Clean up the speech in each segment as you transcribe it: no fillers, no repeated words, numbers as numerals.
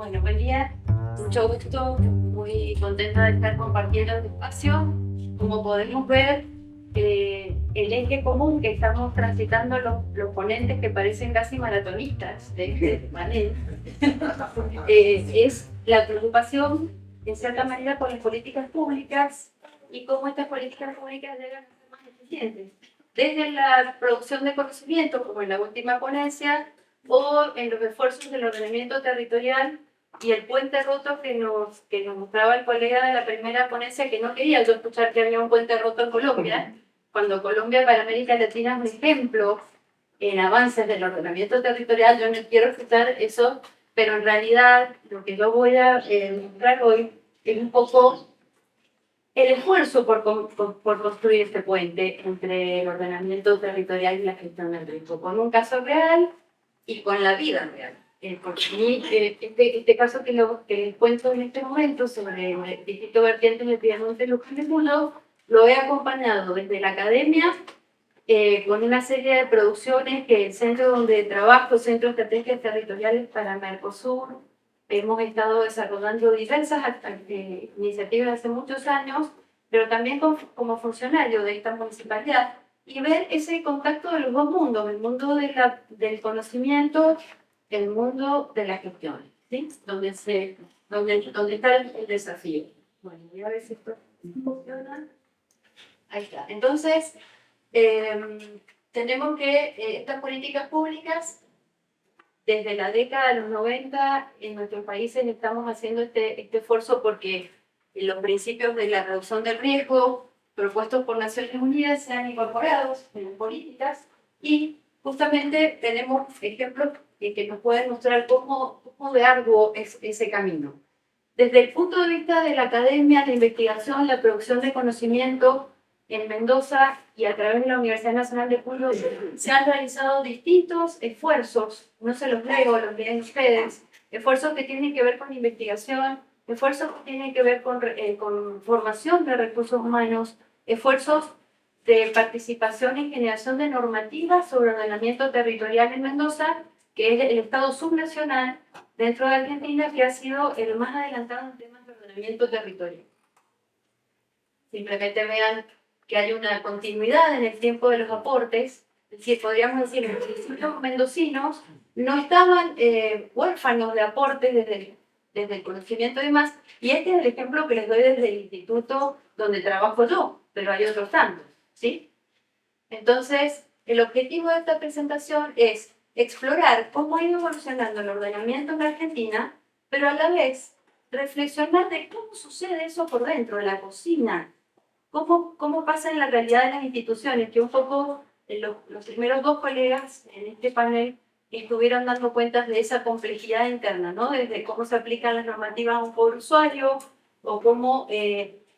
Bueno, buen día, mucho gusto, muy contenta de estar compartiendo el espacio. Como podemos ver, el eje común que estamos transitando los ponentes que parecen casi maratonistas de este panel es la preocupación, en cierta manera, por las políticas públicas y cómo estas políticas públicas deben ser más eficientes. Desde la producción de conocimiento, como en la última ponencia, o en los esfuerzos del ordenamiento territorial y el puente roto que nos mostraba el colega de la primera ponencia, que no quería yo escuchar que había un puente roto en Colombia, cuando Colombia para América Latina es un ejemplo en avances del ordenamiento territorial. Yo no quiero escuchar eso, pero en realidad lo que yo voy a mostrar hoy es un poco el esfuerzo por construir este puente entre el ordenamiento territorial y la gestión del riesgo, con un caso real y con la vida real. Porque a mí, este caso que les cuento en este momento sobre el distrito vertiente de Piedemonte Luján de Cuyo, lo he acompañado desde la academia con una serie de producciones que el centro donde trabajo, Centro de Estrategias Territoriales para Mercosur, hemos estado desarrollando diversas iniciativas hace muchos años, pero también como funcionario de esta municipalidad, y ver ese contacto de los dos mundos, el mundo del conocimiento, el mundo de la gestión, ¿sí? Donde está el desafío. Bueno, voy a ver si esto funciona. Ahí está. Entonces, tenemos que estas políticas públicas, desde la década de los 90, en nuestros países estamos haciendo este esfuerzo porque los principios de la reducción del riesgo propuestos por Naciones Unidas se han incorporado en las políticas, y justamente tenemos ejemplos que nos pueden mostrar cómo de arduo es ese camino. Desde el punto de vista de la academia, la investigación, la producción de conocimiento, en Mendoza y a través de la Universidad Nacional de Cuyo se han realizado distintos esfuerzos, no se los leo, los leen ustedes, esfuerzos que tienen que ver con investigación, esfuerzos que tienen que ver con formación de recursos humanos, esfuerzos de participación y generación de normativas sobre ordenamiento territorial en Mendoza, que es el Estado subnacional dentro de Argentina que ha sido el más adelantado en temas de ordenamiento territorial. Simplemente vean que hay una continuidad en el tiempo de los aportes, es decir, podríamos decir que los mendocinos no estaban huérfanos de aportes desde el conocimiento y demás, y este es el ejemplo que les doy desde el instituto donde trabajo yo, pero hay otros tantos, ¿sí? Entonces, el objetivo de esta presentación es explorar cómo ha ido evolucionando el ordenamiento en la Argentina, pero a la vez reflexionar de cómo sucede eso por dentro, de la cocina. ¿Cómo pasa en la realidad de las instituciones? Que un poco los primeros dos colegas en este panel estuvieron dando cuenta de esa complejidad interna, ¿no? Desde cómo se aplican las normativas a un pobre usuario o cómo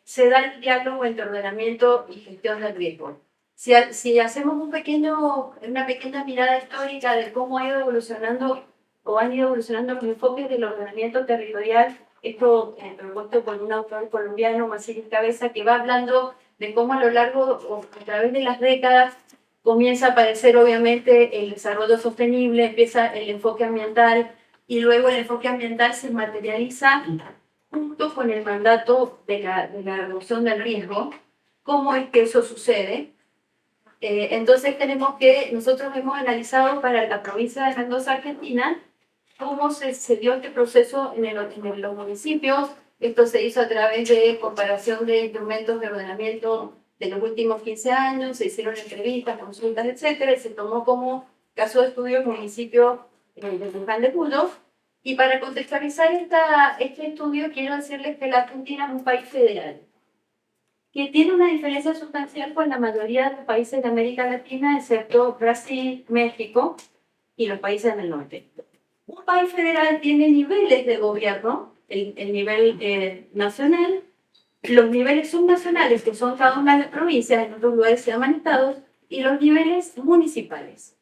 se da el diálogo entre ordenamiento y gestión del riesgo. Si hacemos una pequeña mirada histórica de cómo ha ido evolucionando o han ido evolucionando los enfoques del ordenamiento territorial, esto propuesto por un autor colombiano, Marcelo Cabeza, que va hablando de cómo a lo largo o a través de las décadas comienza a aparecer obviamente el desarrollo sostenible, empieza el enfoque ambiental, y luego el enfoque ambiental se materializa junto con el mandato de la reducción del riesgo. ¿Cómo es que eso sucede? Entonces nosotros hemos analizado para la provincia de Mendoza, Argentina, cómo se dio este proceso en los municipios. Esto se hizo a través de comparación de instrumentos de ordenamiento de los últimos 15 años, se hicieron entrevistas, consultas, etcétera, y se tomó como caso de estudio el municipio de Luján de Cuyo. Y para contextualizar este estudio, quiero decirles que la Argentina es un país federal, que tiene una diferencia sustancial con la mayoría de los países de América Latina, excepto Brasil, México y los países del norte. Un país federal tiene niveles de gobierno, el nivel nacional, los niveles subnacionales, que son cada una de las provincias, en otros lugares se llaman estados, y los niveles municipales.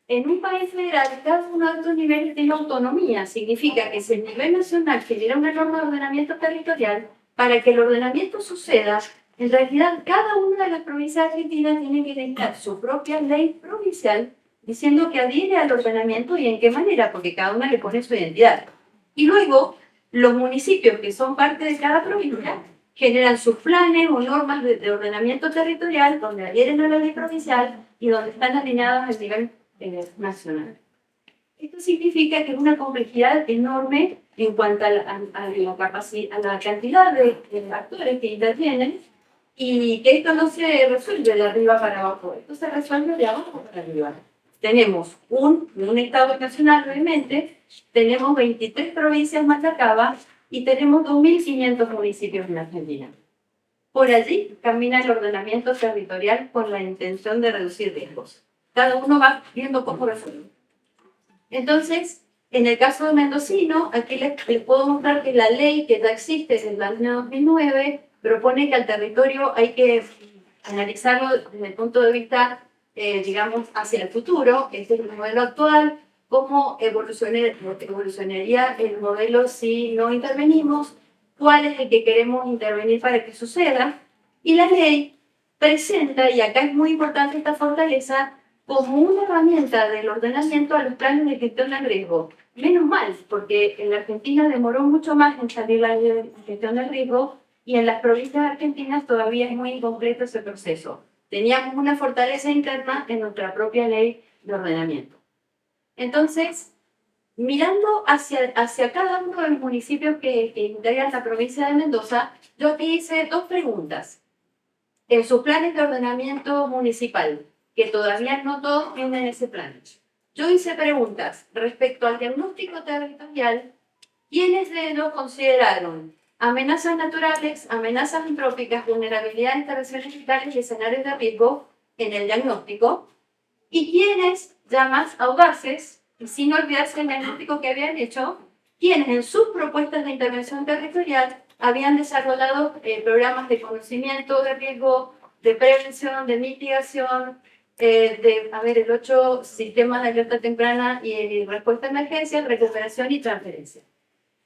En un país federal, cada uno de estos niveles tiene autonomía. Significa que si el nivel nacional genera una norma de ordenamiento territorial, para que el ordenamiento suceda, en realidad cada una de las provincias argentinas tiene que dictar su propia ley provincial diciendo que adhiere al ordenamiento y en qué manera, porque cada una le pone su identidad. Y luego, los municipios que son parte de cada provincia generan sus planes o normas de ordenamiento territorial donde adhieren a la ley provincial y donde están alineadas al nivel nacional. Esto significa que es una complejidad enorme en cuanto a la cantidad de actores que intervienen y que esto no se resuelve de arriba para abajo, esto se resuelve de abajo para arriba. Tenemos un Estado nacional, obviamente, tenemos 23 provincias más acá y tenemos 2.500 municipios en Argentina. Por allí camina el ordenamiento territorial con la intención de reducir riesgos. Cada uno va viendo cómo resuelve. Entonces, en el caso de Mendocino, aquí les puedo mostrar que la ley que ya existe desde el año 2009 propone que al territorio hay que analizarlo desde el punto de vista, digamos, hacia el futuro. Este es el modelo actual, cómo evolucionaría el modelo si no intervenimos, cuál es el que queremos intervenir para que suceda. Y la ley presenta, y acá es muy importante esta fortaleza, como una herramienta del ordenamiento a los planes de gestión del riesgo. Menos mal, porque en la Argentina demoró mucho más en salir la ley de gestión del riesgo y en las provincias argentinas todavía es muy incompleto ese proceso. Teníamos una fortaleza interna en nuestra propia ley de ordenamiento. Entonces, mirando hacia cada uno de los municipios que integran la provincia de Mendoza, yo aquí hice dos preguntas. En sus planes de ordenamiento municipal, que todavía no todos tienen ese plan. Yo hice preguntas respecto al diagnóstico territorial. ¿Quiénes de ellos consideraron amenazas naturales, amenazas antrópicas, vulnerabilidad de intervenciones vitales y escenarios de riesgo en el diagnóstico? ¿Y quiénes, ya más audaces, y sin olvidarse del diagnóstico que habían hecho, quienes en sus propuestas de intervención territorial habían desarrollado programas de conocimiento de riesgo, de prevención, de mitigación, el 8 sistemas de alerta temprana y respuesta a emergencia, recuperación y transferencia?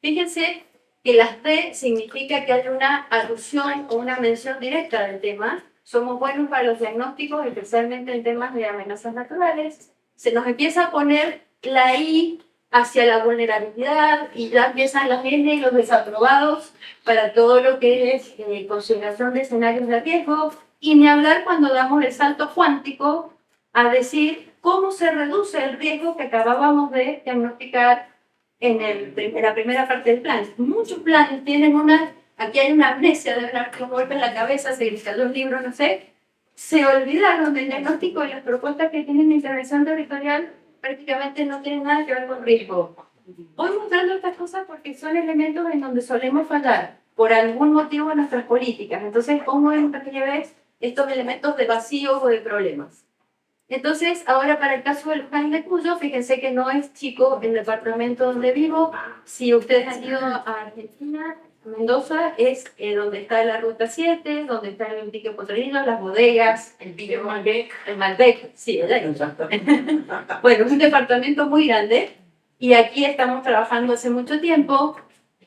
Fíjense que las T significa que hay una alusión o una mención directa del tema. Somos buenos para los diagnósticos, especialmente en temas de amenazas naturales. Se nos empieza a poner la I hacia la vulnerabilidad y ya empiezan las N y los desaprobados para todo lo que es consideración de escenarios de riesgo. Y ni hablar cuando damos el salto cuántico a decir cómo se reduce el riesgo que acabábamos de diagnosticar en la primera parte del plan. Muchos planes tienen aquí hay una amnesia, de un golpe en la cabeza, se les cayó un libro, no sé, se olvidaron del diagnóstico y las propuestas que tienen intervención territorial prácticamente no tienen nada que ver con riesgo. Voy mostrando estas cosas porque son elementos en donde solemos fallar por algún motivo en nuestras políticas. Entonces pongo en relieve estos elementos de vacíos o de problemas. Entonces, ahora para el caso del Luján de Cuyo, fíjense que no es chico el departamento donde vivo. Si ustedes han ido a Argentina, Mendoza es donde está la Ruta 7, donde está el Pique Potrerillo, las bodegas, el Malbec, sí, bueno, es un departamento muy grande y aquí estamos trabajando hace mucho tiempo.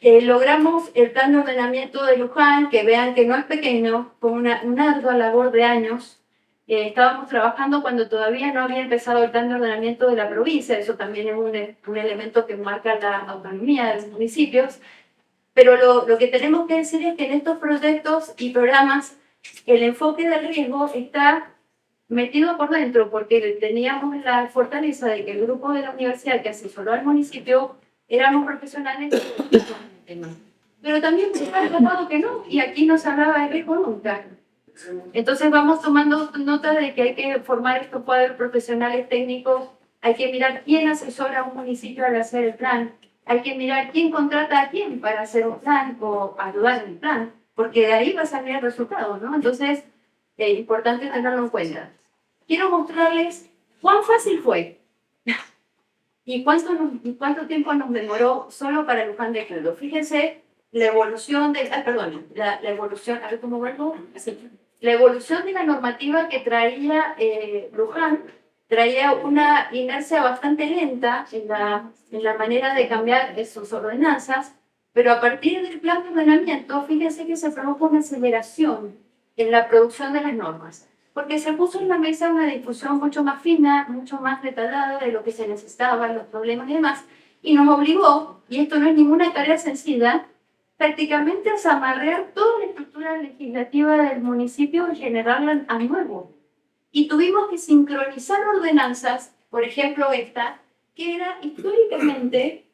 Logramos el plan de ordenamiento de Luján, que vean que no es pequeño, con una ardua labor de años. Estábamos trabajando cuando todavía no había empezado el plan de ordenamiento de la provincia, eso también es un elemento que marca la autonomía de los municipios, pero lo que tenemos que decir es que en estos proyectos y programas el enfoque del riesgo está metido por dentro, porque teníamos la fortaleza de que el grupo de la universidad que asesoró al municipio éramos profesionales del tema. Pero también se ha tratado que no, y aquí no se hablaba de riesgo nunca. Entonces vamos tomando nota de que hay que formar estos cuadros profesionales técnicos, hay que mirar quién asesora a un municipio al hacer el plan, hay que mirar quién contrata a quién para hacer un plan o ayudar en el plan, porque de ahí va a salir el resultado, ¿no? Entonces, es importante tenerlo en cuenta. Quiero mostrarles cuán fácil fue y cuánto tiempo nos demoró solo para el Luján de Cuyo. Fíjense la evolución de... la evolución... A ver cómo vuelvo. Así. La evolución de la normativa que traía Luján traía una inercia bastante lenta en la manera de cambiar sus ordenanzas, pero a partir del plan de ordenamiento, fíjense que se produjo una aceleración en la producción de las normas, porque se puso en la mesa una discusión mucho más fina, mucho más detallada de lo que se necesitaba, los problemas y demás, y nos obligó, y esto no es ninguna tarea sencilla, prácticamente a zamarrear toda la estructura legislativa del municipio y generarla a nuevo. Y tuvimos que sincronizar ordenanzas, por ejemplo esta, que era históricamente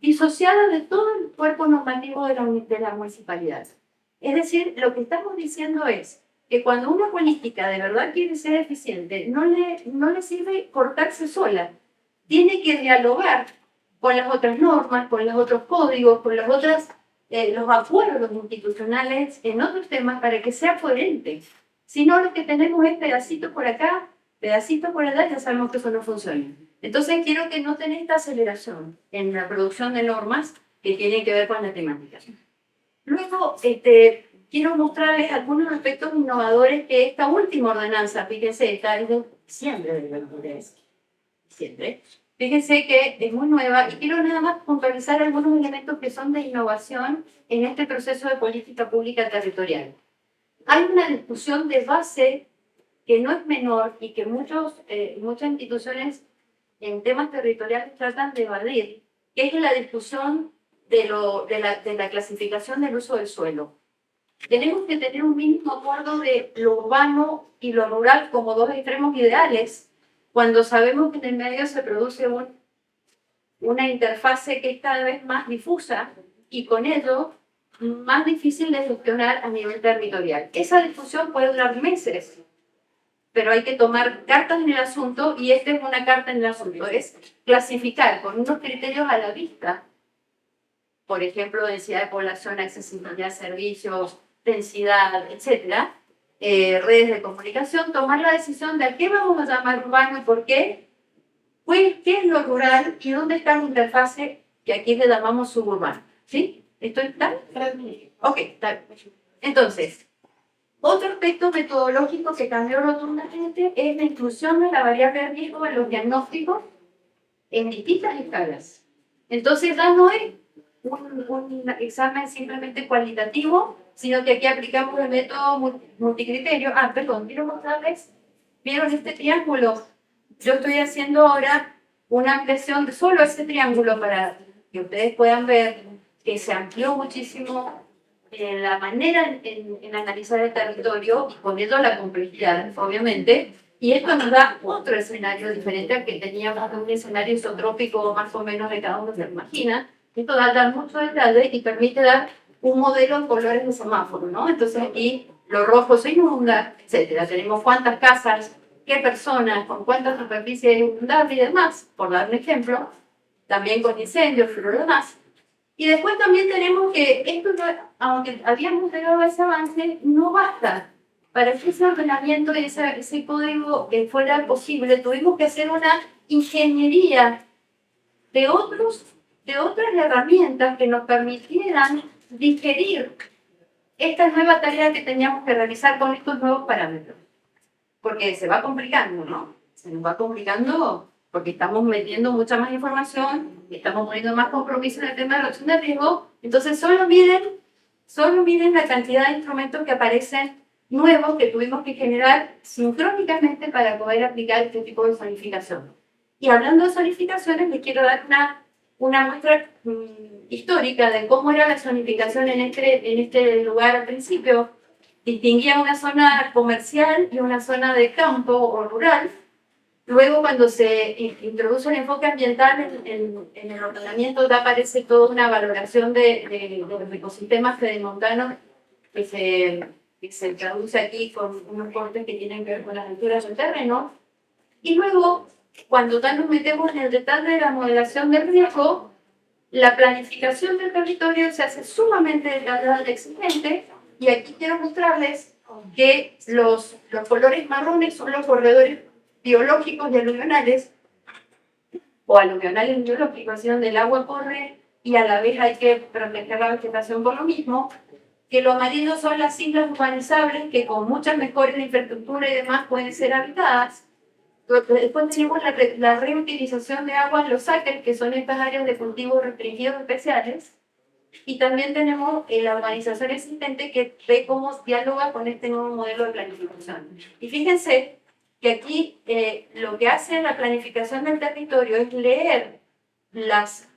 disociada de todo el cuerpo normativo de la municipalidad. Es decir, lo que estamos diciendo es que cuando una política de verdad quiere ser eficiente, no le sirve cortarse sola. Tiene que dialogar con las otras normas, con los otros códigos, con las otras, los acuerdos institucionales en otros temas para que sea coherente. Si no, lo que tenemos es pedacito por acá, pedacito por allá, ya sabemos que eso no funciona. Entonces quiero que noten esta aceleración en la producción de normas que tienen que ver con la temática. Luego, quiero mostrarles algunos aspectos innovadores que esta última ordenanza, fíjense, esta es de diciembre del 23, diciembre. Fíjense que es muy nueva y quiero nada más puntualizar algunos elementos que son de innovación en este proceso de política pública territorial. Hay una discusión de base que no es menor y que muchas instituciones en temas territoriales tratan de evadir, que es la discusión de la clasificación del uso del suelo. Tenemos que tener un mínimo acuerdo de lo urbano y lo rural como dos extremos ideales, cuando sabemos que en el medio se produce una interfase que es cada vez más difusa y con ello más difícil de gestionar a nivel territorial. Esa discusión puede durar meses, pero hay que tomar cartas en el asunto y esta es una carta en el asunto, es clasificar con unos criterios a la vista, por ejemplo, densidad de población, accesibilidad a servicios, densidad, etc., redes de comunicación, tomar la decisión de a qué vamos a llamar urbano y por qué, pues, qué es lo rural y dónde está la interfase que aquí le llamamos suburbano. ¿Sí? ¿Esto está? Ok, está bien. Entonces, otro aspecto metodológico que cambió rotundamente es la inclusión de la variable de riesgo en los diagnósticos en distintas escalas. Entonces, ya no es un examen simplemente cualitativo, sino que aquí aplicamos el método multicriterio. Perdón, quiero mostrarles, ¿vieron este triángulo? Yo estoy haciendo ahora una ampliación de solo ese triángulo para que ustedes puedan ver que se amplió muchísimo la manera en analizar el territorio y con ello la complejidad, obviamente. Y esto nos da otro escenario diferente al que teníamos, un escenario isotrópico más o menos de cada uno se imagina. Esto da mucho detalle y permite dar un modelo en colores de semáforo, ¿no? Entonces aquí lo rojo se inunda, etcétera. Tenemos cuántas casas, qué personas, con cuánta superficie inundable y demás, por dar un ejemplo. También con incendios y lo demás. Y después también tenemos que esto, aunque habíamos llegado a ese avance, no basta. Para que ese ordenamiento y ese código fuera posible, tuvimos que hacer una ingeniería de otras herramientas que nos permitieran digerir esta nueva tarea que teníamos que realizar con estos nuevos parámetros. Porque se va complicando, ¿no? Se nos va complicando porque estamos metiendo mucha más información, estamos poniendo más compromiso en el tema de reducción de riesgo. Entonces, solo miren la cantidad de instrumentos que aparecen nuevos que tuvimos que generar sincrónicamente para poder aplicar este tipo de zonificación. Y hablando de zonificaciones, les quiero dar una muestra histórica de cómo era la zonificación en este lugar al principio. Distinguía una zona comercial y una zona de campo o rural. Luego, cuando se introduce el enfoque ambiental en el ordenamiento, ya aparece toda una valoración de los ecosistemas pedemontanos que se traduce aquí con unos cortes que tienen que ver con las alturas del terreno. Y luego, cuando ya nos metemos en el detalle de la modelación del riesgo, la planificación del territorio se hace sumamente detallada y exigente. Y aquí quiero mostrarles que los colores marrones son los corredores biológicos y aluvionales, o aluvionales biológicos, donde el agua corre y a la vez hay que proteger la vegetación por lo mismo, que lo amarillo son las islas urbanizables que con muchas mejores infraestructura y demás pueden ser habitadas. Después tenemos la reutilización de agua en los acres, que son estas áreas de cultivos restringidos especiales, y también tenemos la urbanización existente que ve cómo dialoga con este nuevo modelo de planificación. Y fíjense que aquí lo que hace la planificación del territorio es leer las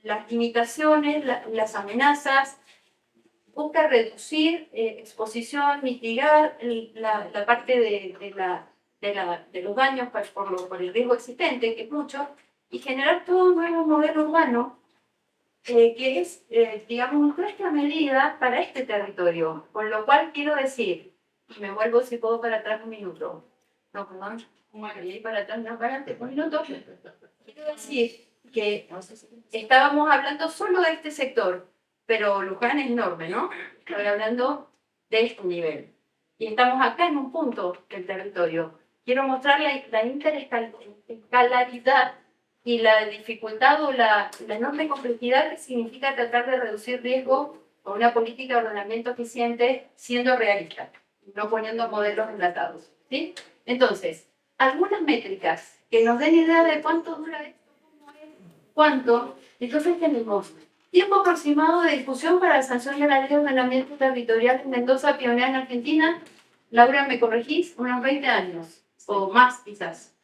las limitaciones, las amenazas, busca reducir exposición, mitigar la parte de los daños por el riesgo existente, que es mucho, y generar todo un nuevo modelo urbano que es, digamos, nuestra medida para este territorio. Con lo cual quiero decir, y me vuelvo si puedo para atrás un minuto, no, perdón, quería ir para atrás, no, para adelante, un minuto. Quiero decir que estábamos hablando solo de este sector, pero Luján es enorme, ¿no? Estoy hablando de este nivel. Y estamos acá en un punto del territorio. Quiero mostrar la interescalaridad y la dificultad o la enorme complejidad que significa tratar de reducir riesgo con una política de ordenamiento eficiente siendo realista, no poniendo modelos enlatados, ¿sí? Entonces, algunas métricas que nos den idea de cuánto dura esto, cómo es, cuánto. Entonces tenemos tiempo aproximado de discusión para la sanción de la ley de ordenamiento territorial en Mendoza, pionera en Argentina. Laura, ¿me corregís? Unos 20 años, o más quizás.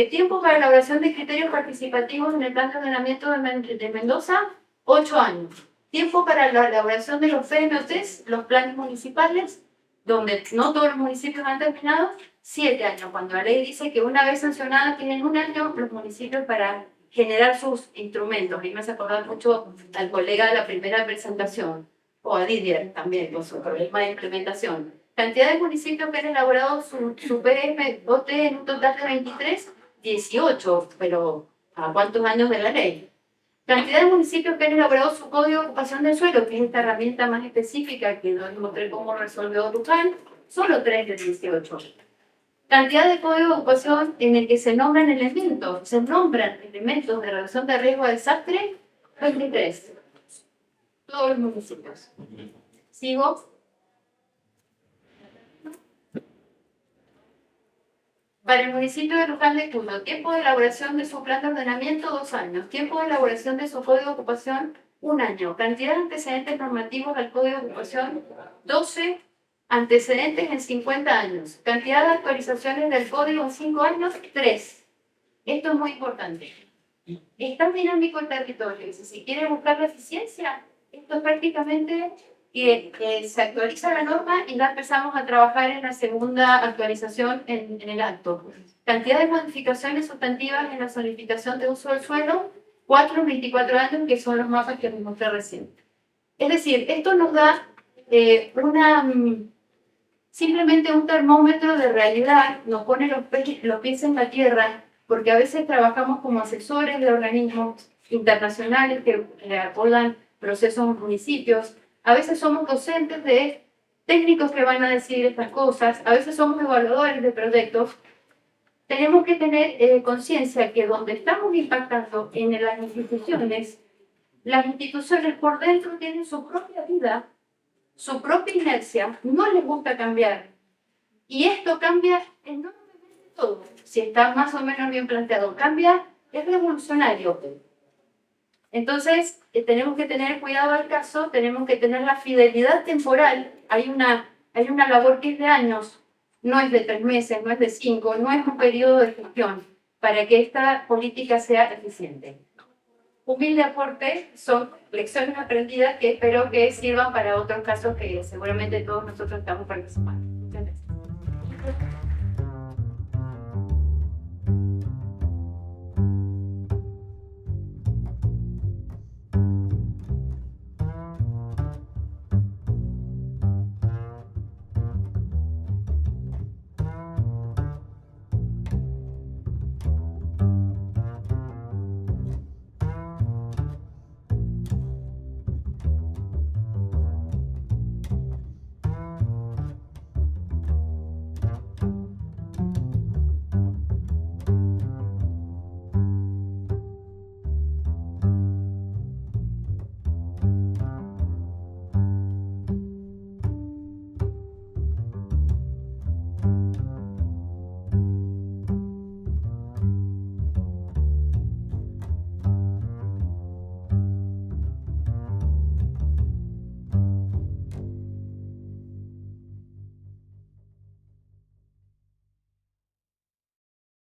Tiempo para la elaboración de criterios participativos en el plan de ordenamiento de Mendoza, 8 años. Tiempo para la elaboración de los PMOTs, los planes municipales, donde no todos los municipios han terminado, 7 años. Cuando la ley dice que una vez sancionada tienen 1 año los municipios para generar sus instrumentos. Y me hace acordar mucho al colega de la primera presentación, o a Didier también, con su problema de implementación. Cantidad de municipios que han elaborado su PMOT en un total de 23, 18, pero ¿a cuántos años de la ley? Cantidad de municipios que han elaborado su código de ocupación del suelo, que es esta herramienta más específica que les mostré cómo resolvió Luján, solo 3 de 18. Cantidad de código de ocupación en el que se nombran elementos de reducción de riesgo de desastre, 23. Todos los municipios. Sigo. Para el municipio de Luján de Cuyo, tiempo de elaboración de su plan de ordenamiento, 2 años. Tiempo de elaboración de su código de ocupación, 1 año. Cantidad de antecedentes normativos al código de ocupación, 12 antecedentes en 50 años. Cantidad de actualizaciones del código en 5 años, 3. Esto es muy importante. Es tan dinámico el territorio, y si se quiere buscar la eficiencia, esto es prácticamente que se actualiza la norma y ya empezamos a trabajar en la segunda actualización en el acto. Cantidad de modificaciones sustantivas en la solidificación de uso del suelo, 4 en 24 años, que son los mapas que les mostré recién. Es decir, esto nos da simplemente un termómetro de realidad, nos pone los pies en la tierra, porque a veces trabajamos como asesores de organismos internacionales que apoyan procesos en municipios. A veces somos docentes de técnicos que van a decir estas cosas, a veces somos evaluadores de proyectos. Tenemos que tener conciencia que donde estamos impactando en las instituciones por dentro tienen su propia vida, su propia inercia, no les gusta cambiar. Y esto cambia enormemente todo, si está más o menos bien planteado. Cambia, es revolucionario. Entonces, tenemos que tener cuidado al caso, tenemos que tener la fidelidad temporal. Hay una labor que es de años, no es de 3 meses, no es de 5, no es un periodo de gestión, para que esta política sea eficiente. Humilde aporte, son lecciones aprendidas que espero que sirvan para otros casos que seguramente todos nosotros estamos participando. Muchas gracias.